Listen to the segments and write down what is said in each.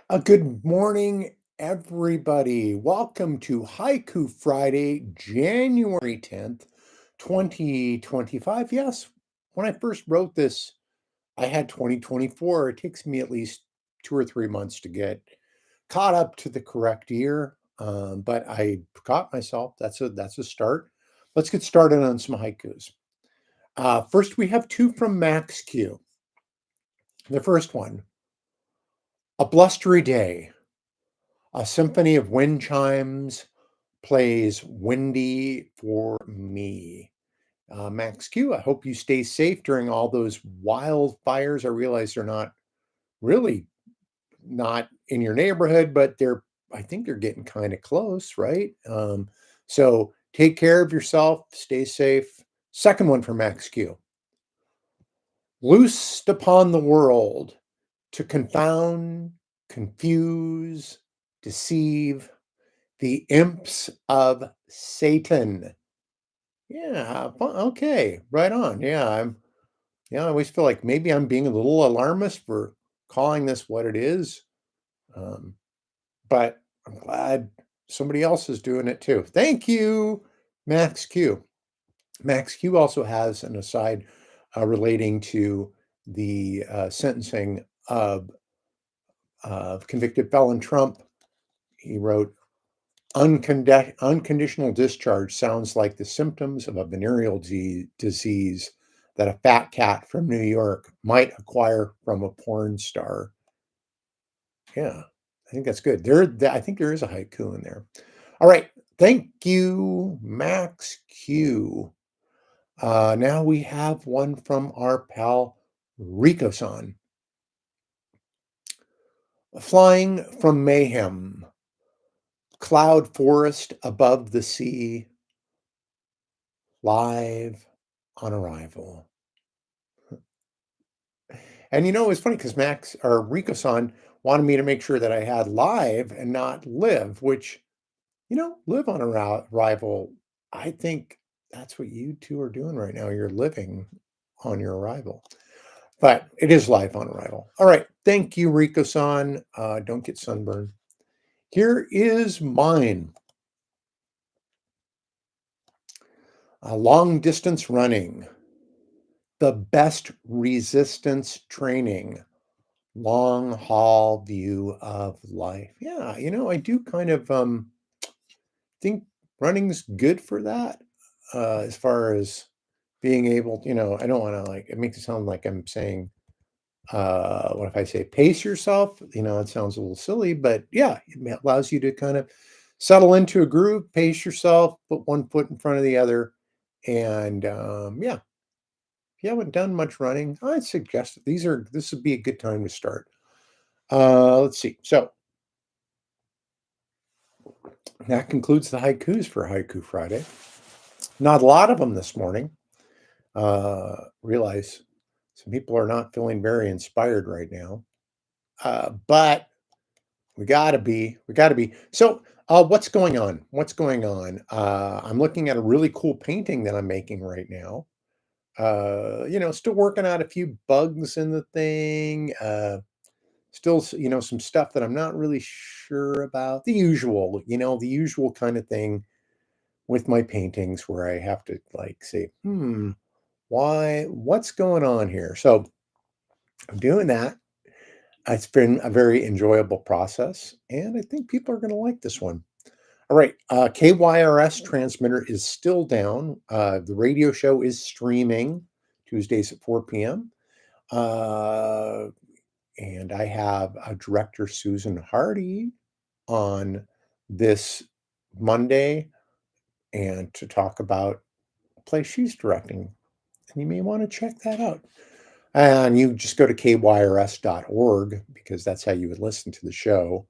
Good morning, everybody. Welcome to Haiku Friday, January 10th, 2025. Yes, when I first wrote this, I had 2024. It takes me at least 2 or 3 months to get caught up to the correct year. But I caught myself. That's a start. Let's get started on some haikus. First, we have two from Max Q. The first one, a blustery day. A symphony of wind chimes plays Windy for Me. Max Q, I hope you stay safe during all those wildfires. I realize they're not really not in your neighborhood, but I think they're getting kind of close, right? So take care of yourself, stay safe. Second one for Max Q. Loosed upon the world to confound, confuse, deceive, the imps of Satan. Yeah, okay, right on. I always feel like maybe I'm being a little alarmist for calling this what it is. Um, but I'm glad somebody else is doing it too. Thank you, Max Q. Max Q also has an aside relating to the sentencing of convicted felon Trump. He wrote, unconditional discharge sounds like the symptoms of a venereal disease that a fat cat from New York might acquire from a porn star. Yeah, I think that's good. I think there is a haiku in there. All right. Thank you, Max Q. Now we have one from our pal Rico-san. Flying from mayhem, cloud forest above the sea, live on arrival. And it's funny because Max or Rico-san wanted me to make sure that I had live and not live, which, live on arrival. I think that's what you two are doing right now. You're living on your arrival, but it is live on arrival. All right. Thank you, Rico-san. Don't get sunburned. Here is mine. Long distance running, the best resistance training, long haul view of life. Yeah, I do kind of think running's good for that. As far as being able, I don't want to like it makes it sound like I'm saying what if I say pace yourself? It sounds a little silly, but yeah, it allows you to kind of settle into a groove, pace yourself, put one foot in front of the other. And yeah, if you haven't done much running, I'd suggest that this would be a good time to start. Let's see. So that concludes the haikus for Haiku Friday. Not a lot of them this morning. Realize some people are not feeling very inspired right now. But we gotta be. We gotta be. So, what's going on? What's going on? I'm looking at a really cool painting that I'm making right now. Still working out a few bugs in the thing. Still, some stuff that I'm not really sure about. The usual kind of thing with my paintings where I have to like say, what's going on here? So I'm doing that. It's been a very enjoyable process, and I think people are going to like this one. All right, KYRS transmitter is still down. The radio show is streaming Tuesdays at 4 p.m. Uh, and I have director Susan Hardy on this Monday, and to talk about a play she's directing. And you may want to check that out. And you just go to kyrs.org because that's how you would listen to the show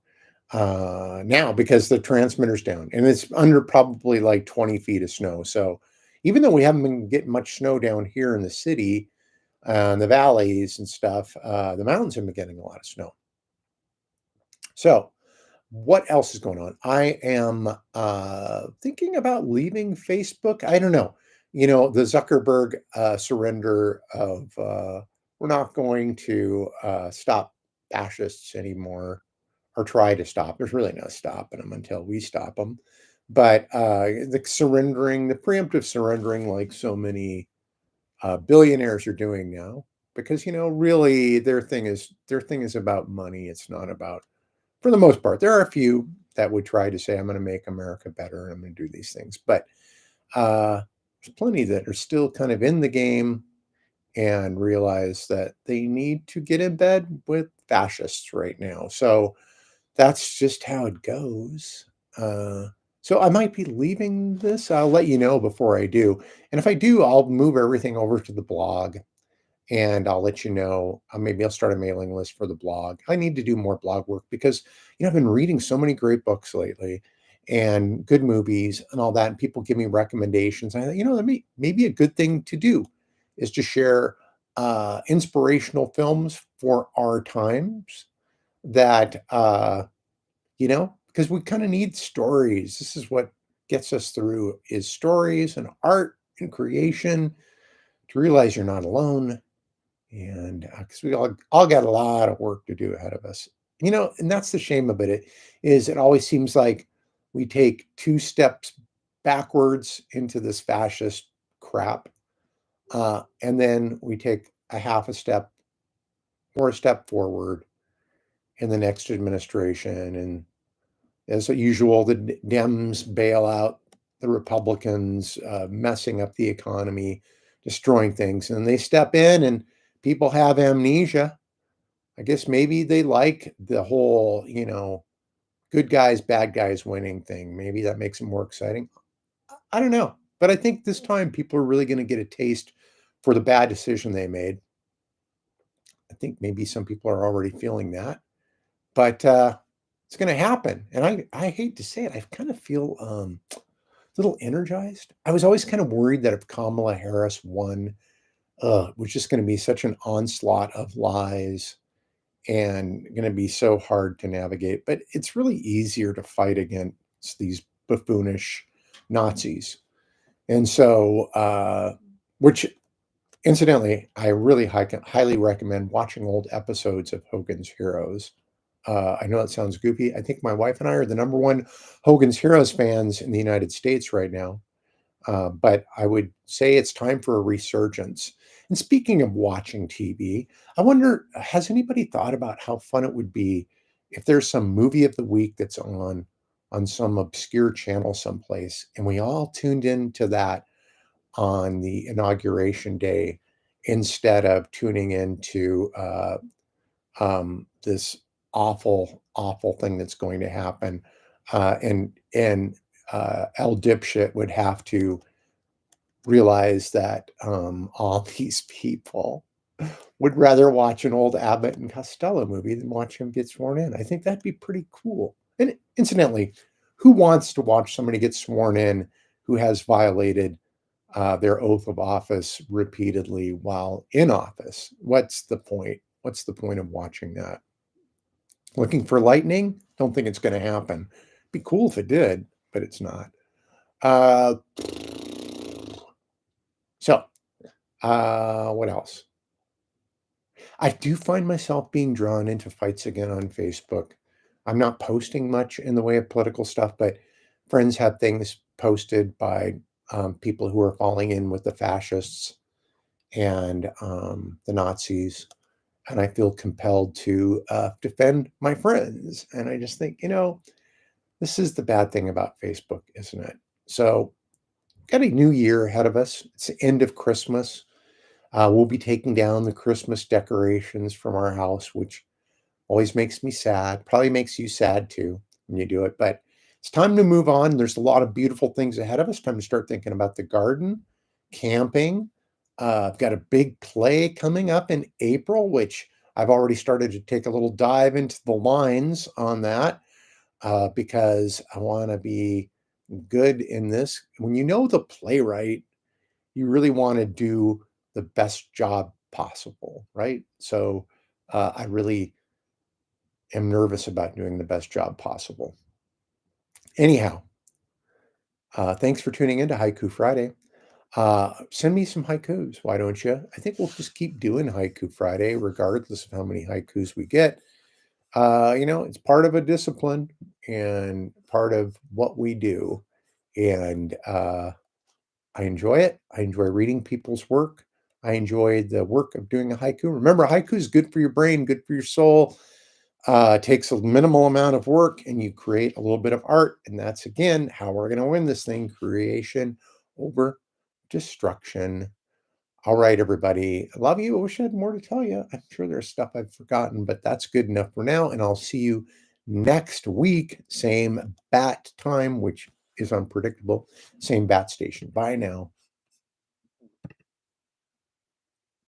now because the transmitter's down and it's under probably like 20 feet of snow. So even though we haven't been getting much snow down here in the city, in the valleys and stuff, the mountains have been getting a lot of snow. So what else is going on? I am thinking about leaving Facebook. I don't know. The Zuckerberg surrender of we're not going to stop fascists anymore or try to stop. There's really no stopping them until we stop them. But the preemptive surrendering, like so many billionaires are doing now, because really their thing is about money. It's not about, for the most part. There are a few that would try to say, "I'm going to make America better and I'm going to do these things," but there's plenty that are still kind of in the game and realize that they need to get in bed with fascists right now. So that's just how it goes. Uh, so I might be leaving this. I'll let you know before I do. And if I do, I'll move everything over to the blog and I'll let you know. Maybe I'll start a mailing list for the blog. I need to do more blog work because, I've been reading so many great books lately and good movies and all that. And people give me recommendations. I thought, that maybe a good thing to do is to share inspirational films for our times that, because we kind of need stories. This is what gets us through is stories and art and creation, to realize you're not alone. And because we all got a lot of work to do ahead of us. And that's the shame of it, it always seems like we take two steps backwards into this fascist crap. And then we take a half a step or a step forward in the next administration. And as usual, the Dems bail out the Republicans, messing up the economy, destroying things. And they step in and people have amnesia. I guess maybe they like the whole, good guys, bad guys winning thing. Maybe that makes it more exciting. I don't know. But I think this time people are really going to get a taste for the bad decision they made. I think maybe some people are already feeling that. But it's going to happen. And I hate to say it, I kind of feel a little energized. I was always kind of worried that if Kamala Harris won, it was just going to be such an onslaught of lies and going to be so hard to navigate. But it's really easier to fight against these buffoonish Nazis. And so, which incidentally, I really highly recommend watching old episodes of Hogan's Heroes. I know that sounds goofy. I think my wife and I are the number one Hogan's Heroes fans in the United States right now. But I would say it's time for a resurgence. And speaking of watching TV, I wonder, has anybody thought about how fun it would be if there's some movie of the week that's on some obscure channel someplace, and we all tuned into that on the inauguration day instead of tuning into this awful, awful thing that's going to happen, and El Dipshit would have to realize that all these people would rather watch an old Abbott and Costello movie than watch him get sworn in. I think that'd be pretty cool. And incidentally, who wants to watch somebody get sworn in who has violated their oath of office repeatedly while in office? What's the point? What's the point of watching that? Looking for lightning? Don't think it's going to happen. Be cool if it did, but it's not. Uh, what else? I do find myself being drawn into fights again on Facebook. I'm not posting much in the way of political stuff, but friends have things posted by people who are falling in with the fascists and the Nazis. And I feel compelled to defend my friends. And I just think, this is the bad thing about Facebook, isn't it? So, got a new year ahead of us. It's the end of Christmas. We'll be taking down the Christmas decorations from our house, which always makes me sad. Probably makes you sad too when you do it. But it's time to move on. There's a lot of beautiful things ahead of us. Time to start thinking about the garden, camping. I've got a big play coming up in April, which I've already started to take a little dive into the lines on that because I want to be good in this. When you know the playwright, you really want to do the best job possible, right? So I really am nervous about doing the best job possible. Anyhow, thanks for tuning in to Haiku Friday. Send me some haikus, why don't you? I think we'll just keep doing Haiku Friday, regardless of how many haikus we get. It's part of a discipline and part of what we do. And I enjoy it. I enjoy reading people's work. I enjoy the work of doing a haiku. Remember, haiku is good for your brain, good for your soul. It takes a minimal amount of work and you create a little bit of art. And that's again how we're going to win this thing, creation over destruction. All right, everybody. I love you. I wish I had more to tell you. I'm sure there's stuff I've forgotten, but that's good enough for now. And I'll see you next week. Same bat time, which is unpredictable. Same bat station. Bye now.